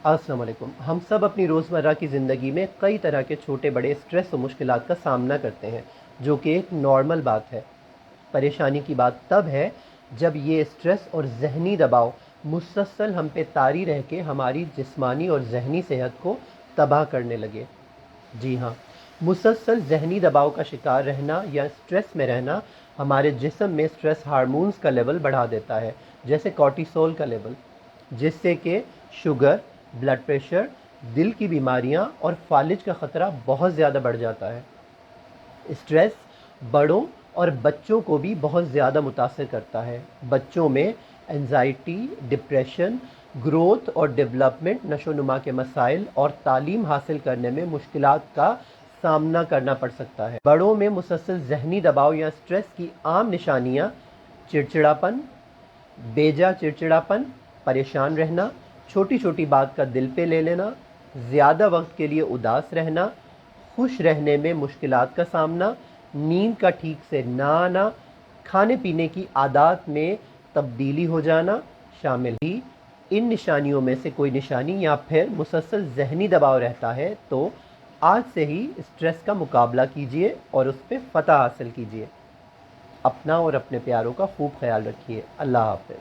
अस्सलाम वालेकुम। हम सब अपनी रोज़मर्रा की ज़िंदगी में कई तरह के छोटे बड़े स्ट्रेस और मुश्किलात का सामना करते हैं, जो कि एक नॉर्मल बात है। परेशानी की बात तब है जब ये स्ट्रेस और ज़हनी दबाव मुसलसल हम पे तारी रह के हमारी जिस्मानी और ज़हनी सेहत को तबाह करने लगे। जी हाँ, मुसलसल ज़हनी दबाव का शिकार रहना या स्ट्रेस में रहना हमारे जिस्म में स्ट्रेस हार्मोन्स का लेवल बढ़ा देता है, जैसे कॉर्टिसोल का लेवल, जिससे कि शुगर, ब्लड प्रेशर, दिल की बीमारियां और फालिज का ख़तरा बहुत ज़्यादा बढ़ जाता है। स्ट्रेस बड़ों और बच्चों को भी बहुत ज़्यादा मुतासर करता है। बच्चों में एंजाइटी, डिप्रेशन, ग्रोथ और डेवलपमेंट, नशोनुमा के मसाइल और तालीम हासिल करने में मुश्किलात का सामना करना पड़ सकता है। बड़ों में मुसलसल ज़हनी दबाव या स्ट्रेस की आम निशानियाँ चिड़चिड़ापन, बेजा चिड़चिड़ापन, परेशान रहना, छोटी छोटी बात का दिल पे ले लेना, ज़्यादा वक्त के लिए उदास रहना, खुश रहने में मुश्किलात का सामना, नींद का ठीक से ना आना, खाने पीने की आदत में तब्दीली हो जाना शामिल ही। इन निशानियों में से कोई निशानी या फिर मुसलसल ज़हनी दबाव रहता है तो आज से ही स्ट्रेस का मुकाबला कीजिए और उस पर फ़तह हासिल कीजिए। अपना और अपने प्यारों का खूब ख्याल रखिए। अल्लाह हाफ़िज़।